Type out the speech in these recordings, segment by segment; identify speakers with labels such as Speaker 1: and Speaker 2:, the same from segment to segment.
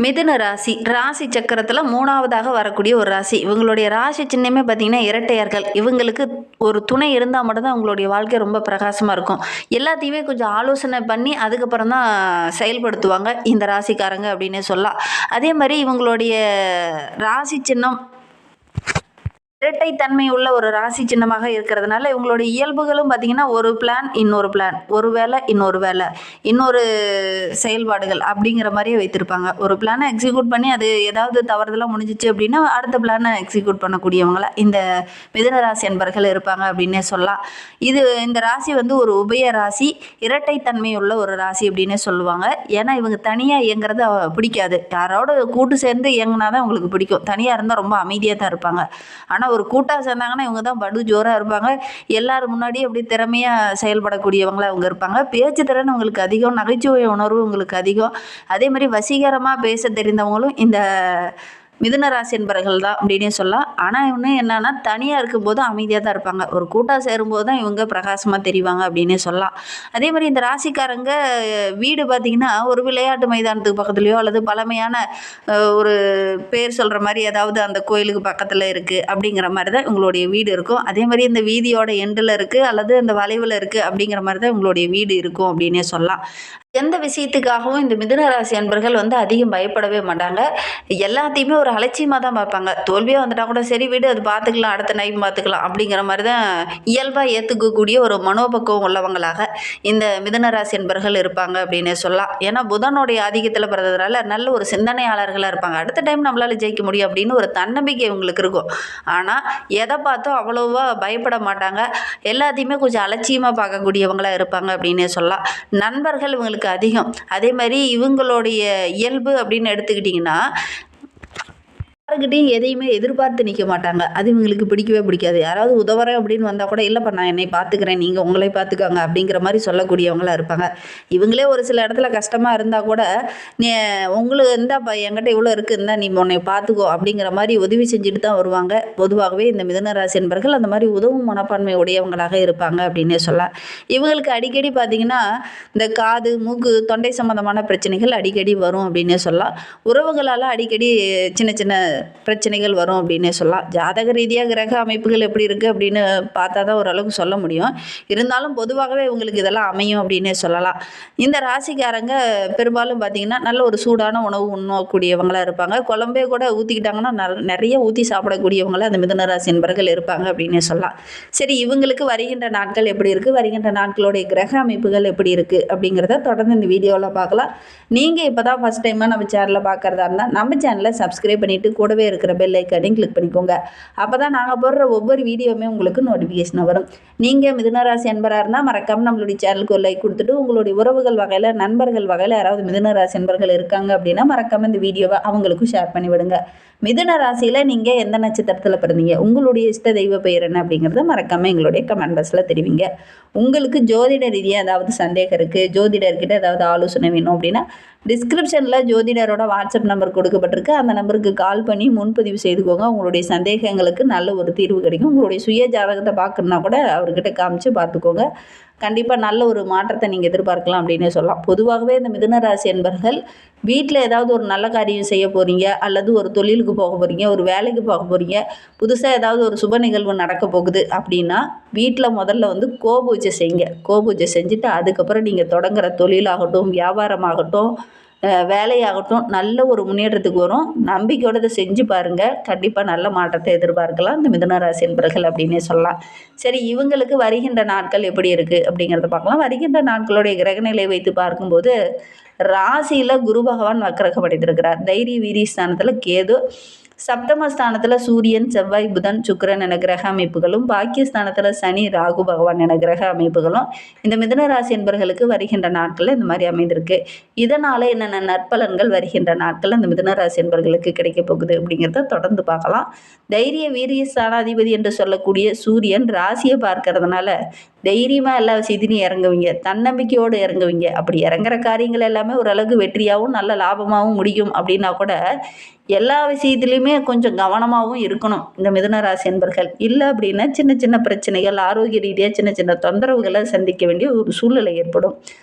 Speaker 1: மிதுன ராசி ராசி சக்கரத்தில் மூணாவதாக வரக்கூடிய ஒரு ராசி. இவங்களுடைய ராசி சின்னமே பார்த்தீங்கன்னா இரட்டையர்கள். இவங்களுக்கு ஒரு துணை இருந்தால் மட்டும்தான் அவங்களுடைய வாழ்க்கை ரொம்ப பிரகாசமாக இருக்கும். எல்லாத்தையுமே கொஞ்சம் ஆலோசனை பண்ணி அதுக்கப்புறம் தான் செயல்படுத்துவாங்க இந்த ராசிக்காரங்க அப்படின்னே சொல்லலாம். அதே மாதிரி இவங்களுடைய ராசி சின்னம் இரட்டைத்தன்மை உள்ள ஒரு ராசி சின்னமாக இருக்கிறதுனால இவங்களுடைய இயல்புகளும் பார்த்தீங்கன்னா ஒரு பிளான் இன்னொரு பிளான், ஒரு வேலை இன்னொரு வேலை, இன்னொரு செயல்பாடுகள் அப்படிங்கிற மாதிரியே வைத்திருப்பாங்க. ஒரு பிளானை எக்ஸிக்யூட் பண்ணி அது ஏதாவது தவறுதலாக முடிஞ்சிச்சு அப்படின்னா அடுத்த பிளானை எக்ஸிக்யூட் பண்ணக்கூடியவங்கள இந்த மிதுன ராசி என்பர்கள் இருப்பாங்க அப்படின்னே சொல்லலாம். இந்த ராசி வந்து ஒரு உபய ராசி, இரட்டைத்தன்மை உள்ள ஒரு ராசி அப்படின்னே சொல்லுவாங்க. ஏன்னா இவங்க தனியாக இயங்குறது பிடிக்காது. யாரோட கூட்டு சேர்ந்து இயங்கினா தான் உங்களுக்கு பிடிக்கும். தனியாக இருந்தால் ரொம்ப அமைதியாக தான் இருப்பாங்க. ஆனால் ஒரு கூட்டாக சேர்ந்தாங்கன்னா இவங்க தான் படு ஜோராக இருப்பாங்க. எல்லாரும் முன்னாடியே அப்படி திறமையாக செயல்படக்கூடியவங்களா அவங்க இருப்பாங்க. பேச்சு திறன் உங்களுக்கு அதிகம், நகைச்சுவை உணர்வு உங்களுக்கு அதிகம். அதே மாதிரி வசீகரமாக பேச தெரிந்தவங்களும் இந்த மிதுன ராசி என்பவர்கள் தான் அப்படின்னே சொல்லலாம். ஆனால் இன்னும் என்னன்னா தனியாக இருக்கும்போது அமைதியாக தான் இருப்பாங்க. ஒரு கூட்டாக சேரும்போது தான் இவங்க பிரகாசமாக தெரிவாங்க அப்படின்னே சொல்லலாம். அதே மாதிரி இந்த ராசிக்காரங்க வீடு பார்த்திங்கன்னா ஒரு விளையாட்டு மைதானத்துக்கு பக்கத்துலையோ அல்லது பழமையான ஒரு பேர் சொல்கிற மாதிரி ஏதாவது அந்த கோயிலுக்கு பக்கத்தில் இருக்குது அப்படிங்கிற மாதிரி தான் இவங்களுடைய வீடு இருக்கும். அதே மாதிரி இந்த வீதியோட எண்டில் இருக்குது அல்லது அந்த வளைவில் இருக்குது அப்படிங்கிற மாதிரி தான் இவங்களுடைய வீடு இருக்கும் அப்படின்னே சொல்லலாம். எந்த விஷயத்துக்காகவும் இந்த மிதுன ராசி அன்பர்கள் வந்து அதிகம் பயப்படவே மாட்டாங்க. எல்லாத்தையுமே ஒரு அலட்சியமாக தான் பார்ப்பாங்க. தோல்வியாக வந்துட்டால் கூட சரி விடு, அது பார்த்துக்கலாம், அடுத்த டைம் பார்த்துக்கலாம் அப்படிங்கிற மாதிரி தான் இயல்பாக ஏற்றுக்கக்கூடிய ஒரு மனோபக்குவம் உள்ளவங்களாக இந்த மிதுன ராசி அன்பர்கள் இருப்பாங்க அப்படின்னு சொல்லலாம். ஏன்னா புதனுடைய ஆதிக்கத்தில் பிறந்ததுனால நல்ல ஒரு சிந்தனையாளர்களாக இருப்பாங்க. அடுத்த டைம் நம்மளால் ஜெயிக்க முடியும் அப்படின்னு ஒரு தன்னம்பிக்கை இவங்களுக்கு இருக்கும். ஆனால் எதை பார்த்தும் அவ்வளோவா பயப்பட மாட்டாங்க. எல்லாத்தையுமே கொஞ்சம் அலட்சியமாக பார்க்கக்கூடியவங்களாக இருப்பாங்க அப்படின்னே சொல்லலாம். நண்பர்கள் இவங்களுக்கு அதிகம். அதே மாதிரி இவங்களுடைய இயல்பு அப்படின்னு எடுத்துக்கிட்டிங்கன்னா யாருக்கிட்டையும் எதையுமே எதிர்பார்த்து நிற்க மாட்டாங்க. அது இவங்களுக்கு பிடிக்கவே பிடிக்காது. யாராவது உதவுறேன் அப்படின்னு வந்தால் கூட இல்லைப்பா நான் என்னை பார்த்துக்கிறேன், நீங்கள் உங்களை பார்த்துக்கோங்க அப்படிங்கிற மாதிரி சொல்லக்கூடியவங்களாக இருப்பாங்க. இவங்களே ஒரு சில இடத்துல கஷ்டமாக இருந்தால் கூட நீ உங்களுக்கு இருந்தாப்பா என்கிட்ட இவ்வளோ இருக்குது, இருந்தால் நீ உன்னை பார்த்துக்கோ அப்படிங்கிற மாதிரி உதவி செஞ்சுட்டு தான் வருவாங்க. பொதுவாகவே இந்த மிதுன ராசி என்பர்கள் அந்த மாதிரி உதவும் மனப்பான்மை உடையவங்களாக இருப்பாங்க அப்படின்னே சொல்லலாம். இவங்களுக்கு அடிக்கடி பார்த்திங்கன்னா இந்த காது மூக்கு தொண்டை சம்மந்தமான பிரச்சனைகள் அடிக்கடி வரும் அப்படின்னே சொல்லலாம். உறவுகளால் அடிக்கடி சின்ன சின்ன பிரச்சனைகள் வரும் அப்படின்னே சொல்லலாம். ஜாதக ரீதியாக கிரக அமைப்புகள் எப்படி இருக்குது அப்படின்னு பார்த்தா தான் ஓரளவுக்கு சொல்ல முடியும். இருந்தாலும் பொதுவாகவே இவங்களுக்கு இதெல்லாம் அமையும் அப்படின்னே சொல்லலாம். இந்த ராசிக்காரங்க பெரும்பாலும் பார்த்திங்கன்னா நல்ல ஒரு சூடான உணவு உண்ணக்கூடியவங்களாக இருப்பாங்க. குழம்பே கூட ஊற்றிக்கிட்டாங்கன்னா நிறைய ஊற்றி சாப்பிடக்கூடியவங்களாக அந்த மிதுன ராசி என்பர்கள் இருப்பாங்க அப்படின்னே சொல்லலாம். சரி, இவங்களுக்கு வருகின்ற நாட்கள் எப்படி இருக்குது, வருகின்ற நாட்களுடைய கிரக அமைப்புகள் எப்படி இருக்குது அப்படிங்கிறத தொடர்ந்து இந்த வீடியோவில் பார்க்கலாம். நீங்கள் இப்போ தான் ஃபஸ்ட் டைமாக நம்ம சேனலில் பார்க்குறதா இருந்தால் நம்ம சேனலை சப்ஸ்கிரைப் பண்ணிவிட்டு கூடவே இருக்கிற பெல் ஐக்கானையும் கிளிக் பண்ணிக்கோங்க. அப்போ தான் நாங்கள் போடுற ஒவ்வொரு வீடியோவுமே உங்களுக்கு நோட்டிஃபிகேஷன் வரும். நீங்கள் மிதுன ராசி அன்பராக இருந்தால் மறக்காமல் நம்மளுடைய சேனலுக்கு ஒரு லைக் கொடுத்துட்டு உங்களுடைய உறவுகள் வகையில் நண்பர்கள் வகையில் யாராவது மிதுன ராசி அன்பர்கள் இருக்காங்க அப்படின்னா மறக்காமல் இந்த வீடியோவை அவங்களுக்கும் ஷேர் பண்ணிவிடுங்க. மிதுன ராசியில் நீங்கள் எந்த நட்சத்திரத்தில் பிறந்தீங்க, உங்களுடைய இஷ்ட தெய்வ பெயர் என்ன அப்படிங்கிறத மறக்காமல் எங்களுடைய கமெண்ட் பாக்ஸில் தெரிவிங்க. உங்களுக்கு ஜோதிட ரீதியாக ஏதாவது சந்தேகம் இருக்குது, ஜோதிடர்கிட்ட ஏதாவது ஆலோசனை வேணும் அப்படின்னா டிஸ்கிரிப்ஷனில் ஜோதிடரோட வாட்ஸ்அப் நம்பர் கொடுக்கப்பட்டிருக்கு. அந்த நம்பருக்கு கால் பண்ணி முன்பதிவு செய்துக்கோங்க. உங்களுடைய சந்தேகங்களுக்கு நல்ல ஒரு தீர்வு கிடைக்கும். உங்களுடைய சுய ஜாதகத்தை பார்க்கணுன்னா கூட அவர்கிட்ட காமிச்சு பார்த்துக்கோங்க. கண்டிப்பாக நல்ல ஒரு மாற்றத்தை நீங்கள் எதிர்பார்க்கலாம் அப்படின்னு சொல்லலாம். பொதுவாகவே இந்த மிதுன ராசி என்பர்கள் வீட்டில் ஏதாவது ஒரு நல்ல காரியம் செய்ய போகிறீங்க அல்லது ஒரு தொழிலுக்கு போக போகிறீங்க, ஒரு வேலைக்கு போக போகிறீங்க, புதுசாக ஏதாவது ஒரு சுப நிகழ்வு நடக்க போகுது அப்படின்னா வீட்டில் முதல்ல வந்து கோபூஜை செய்யுங்க. கோபூஜை செஞ்சுட்டு அதுக்கப்புறம் நீங்கள் தொடங்குகிற தொழிலாகட்டும், வியாபாரமாகட்டும், வேலையாகட்டும் நல்ல ஒரு முன்னேற்றத்துக்கு வரும். நம்பிக்கையோடு இதை செஞ்சு பாருங்கள். கண்டிப்பாக நல்ல மாற்றத்தை எதிர்பார்க்கலாம் இந்த மிதுன ராசி என்பர்கள் அப்படின்னே சொல்லலாம். சரி, இவங்களுக்கு வருகின்ற நாட்கள் எப்படி இருக்குது அப்படிங்கிறத பார்க்கலாம். வருகின்ற நாட்களுடைய கிரகநிலை வைத்து பார்க்கும்போது ராசியில் குரு பகவான் வக்ரகம் அடைந்திருக்கிறார். தைரிய வீரிய ஸ்தானத்தில் கேது, சப்தமஸ்தானத்தில் சூரியன், செவ்வாய், புதன், சுக்கிரன் என கிரக அமைப்புகளும், பாக்கியஸ்தானத்தில் சனி, ராகு பகவான் என கிரக அமைப்புகளும் இந்த மிதுன ராசி என்பர்களுக்கு வருகின்ற நாட்களில் இந்த மாதிரி அமைந்திருக்கு. இதனால் என்னென்ன நற்பலன்கள் வருகின்ற நாட்கள் அந்த மிதுன ராசி என்பர்களுக்கு கிடைக்க போகுது அப்படிங்கிறத தொடர்ந்து பார்க்கலாம். தைரிய வீரிய ஸ்தானாதிபதி என்று சொல்லக்கூடிய சூரியன் ராசியை பார்க்கறதுனால தைரியமாக எல்லா விஷயத்தையும் இறங்குவீங்க, தன்னம்பிக்கையோடு இறங்குவீங்க. அப்படி இறங்குற காரியங்கள் எல்லாமே ஓரளவுக்கு வெற்றியாகவும் நல்ல லாபமாகவும் முடியும் அப்படின்னா கூட எல்லா விஷயத்துலையுமே கொஞ்சம் கவனமாகவும் இருக்கணும் இந்த மிதுன ராசி என்பர்கள். இல்லை அப்படின்னா சின்ன சின்ன பிரச்சனைகள், ஆரோக்கிய ரீதியாக சின்ன சின்ன தொந்தரவுகளை சந்திக்க வேண்டிய ஒரு சூழ்நிலை ஏற்படும்.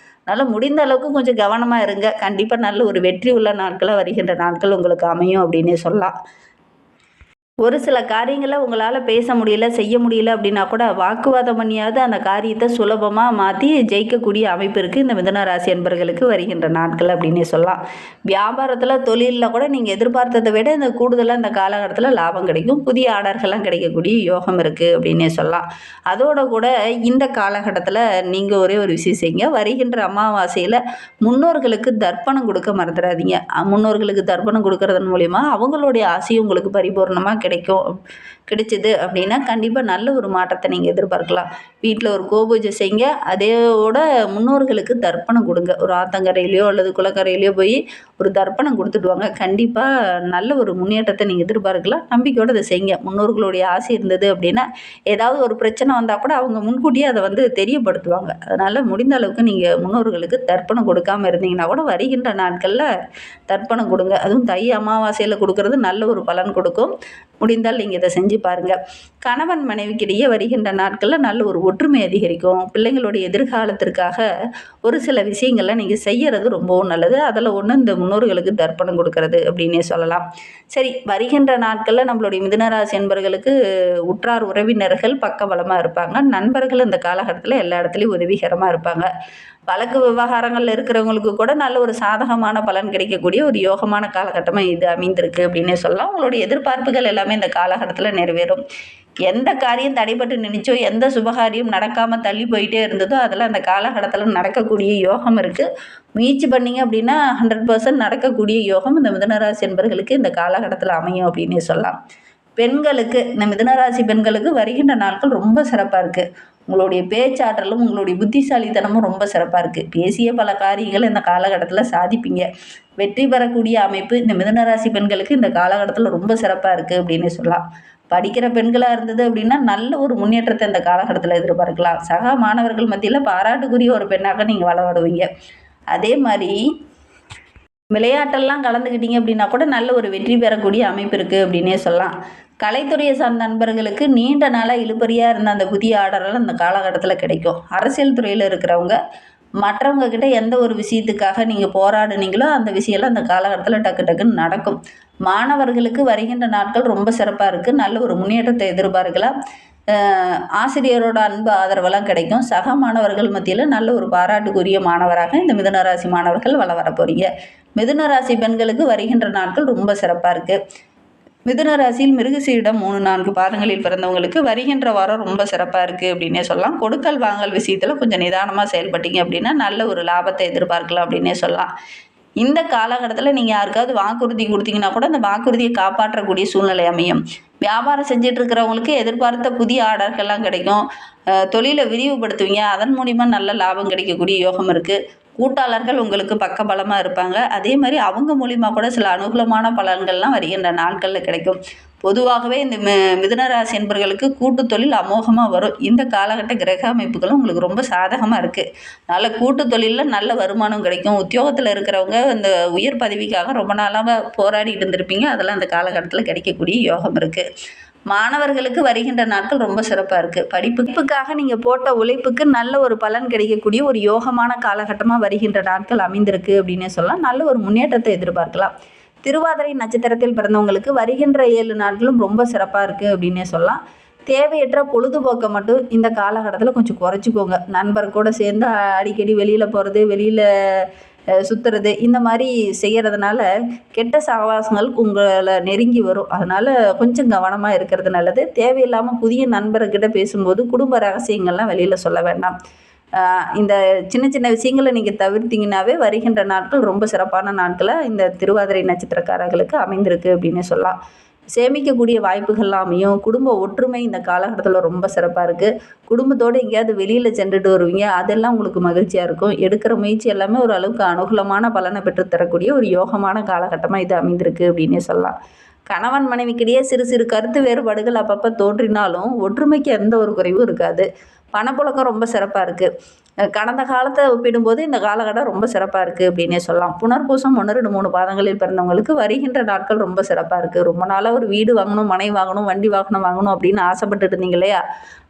Speaker 1: அதனால் முடிந்த அளவுக்கு கொஞ்சம் கவனமாக இருங்க. கண்டிப்பாக நல்ல ஒரு வெற்றி உள்ள நாட்களாக வருகின்ற நாட்கள் உங்களுக்கு அமையும் அப்படின்னே சொல்லலாம். ஒரு சில காரியங்கள உங்களால பேச முடியல, செய்ய முடியல அப்படின்னா கூட வாக்குவாதம் பண்ணியாவது அந்த காரியத்த சுலபமா மாத்தி ஜெயிக்கக்கூடிய அமைப்பு இருக்கு. இந்த மிதுன ராசி அன்பர்களுக்கு வருகின்ற நாட்கள் அப்படின்னே சொல்லலாம். வியாபாரத்துல, தொழில்ல கூட நீங்க எதிர்பார்த்தத விட இந்த கூடுதலா இந்த காலகட்டத்துல லாபம் கிடைக்கும். புதிய ஆர்டர்கள்லாம் கிடைக்கக்கூடிய யோகம் இருக்கு அப்படின்னே சொல்லலாம். அதோட கூட இந்த காலகட்டத்துல நீங்க ஒரே ஒரு விஷயம் செய்யுங்க. வருகின்ற அமாவாசையில முன்னோர்களுக்கு தர்ப்பணம் கொடுக்க மறந்துடாதீங்க. முன்னோர்களுக்கு தர்ப்பணம் கொடுக்கறதன் மூலியமா அவங்களுடைய ஆசையும் உங்களுக்கு பரிபூர்ணமா கிடைச்சது அப்படின்னா கண்டிப்பாக நல்ல ஒரு மாற்றத்தை நீங்கள் எதிர்பார்க்கலாம். வீட்டில் ஒரு கோபூஜை செய்யுங்க. அதோட முன்னோர்களுக்கு தர்ப்பணம் கொடுங்க. ஒரு ஆத்தங்கரையிலையோ அல்லது குளக்கரையிலையோ போய் ஒரு தர்ப்பணம் கொடுத்துட்டு வாங்க. கண்டிப்பாக நல்ல ஒரு முன்னேற்றத்தை நீங்கள் எதிர்பார்க்கலாம். நம்பிக்கையோடு அதை செய்யுங்க. முன்னோர்களுடைய ஆசை இருந்தது அப்படின்னா ஏதாவது ஒரு பிரச்சனை வந்தால் கூட அவங்க முன்கூட்டியே அதை தெரியப்படுத்துவாங்க. அதனால் முடிந்த அளவுக்கு நீங்கள் முன்னோர்களுக்கு தர்ப்பணம் கொடுக்காம இருந்தீங்கன்னா கூட வருகின்ற நாட்களில் தர்ப்பணம் கொடுங்க. அதுவும் தை அமாவாசையில் கொடுக்கறது நல்ல ஒரு பலன் கொடுக்கும். முடிந்தால் நீங்கள் இதை செஞ்சு பாருங்கள். கணவன் மனைவிக்கிடையே வருகின்ற நாட்களில் நல்ல ஒரு ஒற்றுமை அதிகரிக்கும். பிள்ளைங்களுடைய எதிர்காலத்திற்காக ஒரு சில விஷயங்கள்லாம் நீங்கள் செய்கிறது ரொம்பவும் நல்லது. அதில் ஒன்று இந்த முன்னோர்களுக்கு தர்ப்பணம் கொடுக்கறது அப்படின்னே சொல்லலாம். சரி, வருகின்ற நாட்களில் நம்மளுடைய மிதுனராசி என்பர்களுக்கு உற்றார் உறவினர்கள் பக்கபலமாக இருப்பாங்க. நண்பர்கள் இந்த காலகட்டத்தில் எல்லா இடத்துலையும் உதவிகரமாக இருப்பாங்க. வழக்கு விவகாரங்களில் இருக்கிறவங்களுக்கு கூட நல்ல ஒரு சாதகமான பலன் கிடைக்கக்கூடிய ஒரு யோகமான காலகட்டமாக இது அமைந்திருக்கு அப்படின்னே சொல்லலாம். உங்களுடைய எதிர்பார்ப்புகள் எல்லாமே இந்த காலகட்டத்தில் நிறைவேறும். எந்த காரியம் தடைபட்டு நினைச்சோ, எந்த சுபகாரியம் நடக்காமல் தள்ளி போயிட்டே இருந்ததோ அதெல்லாம் அந்த காலகட்டத்தில் நடக்கக்கூடிய யோகம் இருக்குது. முயற்சி பண்ணிங்க அப்படின்னா 100% நடக்கக்கூடிய யோகம் இந்த மிதுனராசி என்பவர்களுக்கு இந்த காலகட்டத்தில் அமையும் அப்படின்னே சொல்லலாம். பெண்களுக்கு, இந்த மிதுனராசி பெண்களுக்கு வருகின்ற நாட்கள் ரொம்ப சிறப்பாக இருக்குது. உங்களுடைய பேச்சாற்றலும் உங்களுடைய புத்திசாலித்தனமும் ரொம்ப சிறப்பாக இருக்குது. பேசிய பல காரியங்கள் இந்த காலகட்டத்தில் சாதிப்பீங்க. வெற்றி பெறக்கூடிய அமைப்பு இந்த மிதுனராசி பெண்களுக்கு இந்த காலகட்டத்தில் ரொம்ப சிறப்பாக இருக்குது அப்படின்னு சொல்லலாம். படிக்கிற பெண்களாக இருந்தது அப்படின்னா நல்ல ஒரு முன்னேற்றத்தை இந்த காலகட்டத்தில் எதிர்பார்க்கலாம். சக மாணவர்கள் மத்தியில் பாராட்டுக்குரிய ஒரு பெண்ணாக நீங்கள் வளருவீங்க. அதே மாதிரி விளையாட்டெல்லாம் கலந்துக்கிட்டீங்க அப்படின்னா கூட நல்ல ஒரு வெற்றி பெறக்கூடிய அமைப்பு இருக்குது அப்படின்னே சொல்லலாம். கலைத்துறையை சார்ந்த நண்பர்களுக்கு நீண்ட நாளாக இழுபறியாக இருந்த அந்த புதிய ஆர்டரெல்லாம் இந்த காலகட்டத்தில் கிடைக்கும். அரசியல் துறையில் இருக்கிறவங்க மற்றவங்க கிட்ட எந்த ஒரு விஷயத்துக்காக நீங்கள் போராடுனீங்களோ அந்த விஷயம்லாம் அந்த காலகட்டத்தில் டக்கு டக்குன்னு நடக்கும். மாணவர்களுக்கு வருகின்ற நாட்கள் ரொம்ப சிறப்பாக இருக்குது. நல்ல ஒரு முன்னேற்றத்தை எதிர்பார்க்கலாம். ஆசிரியரோட அன்பு ஆதரவெல்லாம் கிடைக்கும். சக மாணவர்கள் மத்தியில் நல்ல ஒரு பாராட்டுக்குரிய மாணவராக இந்த மிதுனராசி மாணவர்கள் வளர போகிறீங்க. மிதுனராசி பெண்களுக்கு வருகின்ற நாட்கள் ரொம்ப சிறப்பாக இருக்குது. மிதுன ராசியில் மிருகசீரிடம் 3-4 பாதங்களில் பிறந்தவங்களுக்கு வருகின்ற வாரம் ரொம்ப சிறப்பாக இருக்குது அப்படின்னே சொல்லலாம். கொடுக்கல் வாங்கல் விஷயத்தில் கொஞ்சம் நிதானமாக செயல்பட்டீங்க அப்படின்னா நல்ல ஒரு லாபத்தை எதிர்பார்க்கலாம் அப்படின்னே சொல்லலாம். இந்த காலகட்டத்தில் நீங்கள் யாருக்காவது வாக்குறுதி கொடுத்தீங்கன்னா கூட அந்த வாக்குறுதியை காப்பாற்றக்கூடிய சூழ்நிலை அமையும். வியாபாரம் செஞ்சுட்டு இருக்கிறவங்களுக்கு எதிர்பார்த்த புதிய ஆர்டர்கள்லாம் கிடைக்கும். தொழிலை விரிவுபடுத்துவீங்க. அதன் மூலிமா நல்ல லாபம் கிடைக்கக்கூடிய யோகம் இருக்குது. கூட்டாளர்கள் உங்களுக்கு பக்கபலமாக இருப்பாங்க. அதே மாதிரி அவங்க மூலிமா கூட சில அனுகூலமான பலன்கள்லாம் வருகின்ற நாட்களில் கிடைக்கும். பொதுவாகவே இந்த மிதுனராசி என்பர்களுக்கு கூட்டு தொழில் அமோகமாக வரும். இந்த காலகட்ட கிரக அமைப்புகளும் உங்களுக்கு ரொம்ப சாதகமாக இருக்குது. அதனால் கூட்டு தொழிலில் நல்ல வருமானம் கிடைக்கும். உத்தியோகத்தில் இருக்கிறவங்க இந்த உயர் பதவிக்காக ரொம்ப நாளாக போராடிட்டு இருந்திருப்பீங்க. அதெல்லாம் அந்த காலகட்டத்தில் கிடைக்கக்கூடிய யோகம் இருக்குது. மாணவர்களுக்கு வருகின்ற நாட்கள் ரொம்ப சிறப்பாக இருக்குது. படிப்புக்காக நீங்கள் போட்ட உழைப்புக்கு நல்ல ஒரு பலன் கிடைக்கக்கூடிய ஒரு யோகமான காலகட்டமாக வருகின்ற நாட்கள் அமைந்திருக்கு அப்படின்னே சொல்லலாம். நல்ல ஒரு முன்னேற்றத்தை எதிர்பார்க்கலாம். திருவாதிரை நட்சத்திரத்தில் பிறந்தவங்களுக்கு வருகின்ற 7 நாட்களும் ரொம்ப சிறப்பாக இருக்குது அப்படின்னே சொல்லலாம். தேவையற்ற பொழுதுபோக்கை மட்டும் இந்த காலகட்டத்தில் கொஞ்சம் குறைச்சிக்கோங்க. நண்பர் கூட சேர்ந்து அடிக்கடி வெளியில் போகிறது, வெளியில் சுற்றுறது, இந்த மாதிரி செய்கிறதுனால கெட்ட சகவாசங்கள் உங்களை நெருங்கி வரும். அதனால் கொஞ்சம் கவனமாக இருக்கிறது நல்லது. தேவையில்லாமல் புதிய நண்பர்கிட்ட பேசும்போது குடும்ப ரகசியங்கள்லாம் வெளியில் சொல்ல வேண்டாம். இந்த சின்ன சின்ன விஷயங்களை நீங்கள் தவிர்த்திங்கனாவே வருகின்ற நாட்கள் ரொம்ப சிறப்பான நாட்களாக இந்த திருவாதிரை நட்சத்திரக்காரர்களுக்கு அமைந்திருக்கு அப்படின்னு சொல்லலாம். சேமிக்கக்கூடிய வாய்ப்புகள்லாம் அமையும். குடும்ப ஒற்றுமை இந்த காலகட்டத்தில் ரொம்ப சிறப்பாக இருக்குது. குடும்பத்தோடு எங்கேயாவது வெளியில் சென்றுட்டு வருவீங்க. அதெல்லாம் உங்களுக்கு மகிழ்ச்சியாக இருக்கும். எடுக்கிற முயற்சி எல்லாமே ஒரு அளவுக்கு அனுகூலமான பலனை பெற்றுத்தரக்கூடிய ஒரு யோகமான காலகட்டமாக இது அமைந்திருக்கு அப்படின்னே சொல்லலாம். கணவன் மனைவிக்கிடையே சிறு சிறு கருத்து வேறுபாடுகள் அப்பப்போ தோன்றினாலும் ஒற்றுமைக்கு எந்த ஒரு குறைவும் இருக்காது. பணப்புழக்கம் ரொம்ப சிறப்பாக இருக்குது. கடந்த காலத்தை ஒப்பிடும்போது இந்த காலகட்டம் ரொம்ப சிறப்பாக இருக்குது அப்படின்னே சொல்லலாம். புனர்பூசம் 1, 2, 3 பாதங்களில் பிறந்தவங்களுக்கு வருகின்ற நாட்கள் ரொம்ப சிறப்பாக இருக்குது. ரொம்ப நாளாக ஒரு வீடு வாங்கணும், மனை வாங்கணும், வண்டி வாகனம் வாங்கணும் அப்படின்னு ஆசைப்பட்டுட்டு இருந்தீங்க இல்லையா?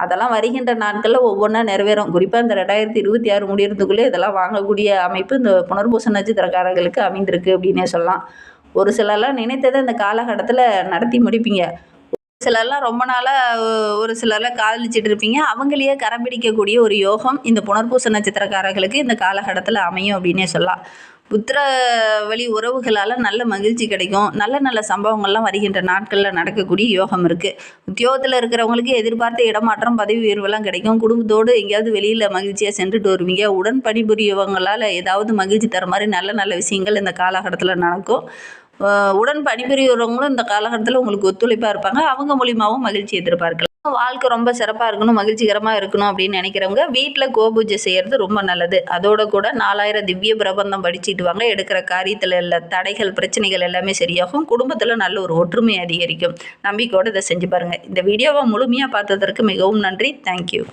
Speaker 1: அதெல்லாம் வருகின்ற நாட்களில் ஒவ்வொன்றா நிறைவேறும். குறிப்பாக இந்த 2026 முடியறதுக்குள்ளே இதெல்லாம் வாங்கக்கூடிய அமைப்பு இந்த புனர்பூச நட்சத்திரக்காரர்களுக்கு அமைந்திருக்கு அப்படின்னே சொல்லலாம். ஒரு சிலர்லாம் நினைத்ததை இந்த காலகட்டத்தில் நடத்தி முடிப்பீங்க. சிலர்லாம் ரொம்ப நாளாக ஒரு சிலர்லாம் காதலிச்சுட்டு இருப்பீங்க. அவங்களையே கரம் பிடிக்கக்கூடிய ஒரு யோகம் இந்த புனர்பூச நட்சத்திரக்காரர்களுக்கு இந்த காலகட்டத்தில் அமையும் அப்படின்னே சொல்லலாம். புத்திர வழி உறவுகளால் நல்ல மகிழ்ச்சி கிடைக்கும். நல்ல நல்ல சம்பவங்கள்லாம் வருகின்ற நாட்களில் நடக்கக்கூடிய யோகம் இருக்குது. உத்தியோகத்தில் இருக்கிறவங்களுக்கு எதிர்பார்த்த இடமாற்றம், பதவி உயர்வெல்லாம் கிடைக்கும். குடும்பத்தோடு எங்கேயாவது வெளியில் மகிழ்ச்சியாக சென்றுட்டு வருவீங்க. உடன் பணிபுரியவங்களால் ஏதாவது மகிழ்ச்சி தர மாதிரி நல்ல நல்ல விஷயங்கள் இந்த காலகட்டத்தில் நடக்கும். உடன் பணிபுரியவங்களும் இந்த காலகட்டத்தில் உங்களுக்கு ஒத்துழைப்பாக இருப்பாங்க. அவங்க மூலியமாகவும் மகிழ்ச்சி எதிர்பார்க்கலாம். வாழ்க்கை ரொம்ப சிறப்பாக இருக்கணும், மகிழ்ச்சிகரமாக இருக்கணும் அப்படின்னு நினைக்கிறவங்க வீட்டில் கோபூஜை செய்கிறது ரொம்ப நல்லது. அதோட கூட 4000 திவ்ய பிரபந்தம் படிச்சுட்டு வாங்க. எடுக்கிற காரியத்தில் உள்ள தடைகள், பிரச்சனைகள் எல்லாமே சரியாகும். குடும்பத்தில் நல்ல ஒரு ஒற்றுமை அதிகரிக்கும். நம்பிக்கையோடு இதை செஞ்சு பாருங்கள். இந்த வீடியோவை முழுமையாக பார்த்ததற்கு மிகவும் நன்றி. தேங்க்யூ.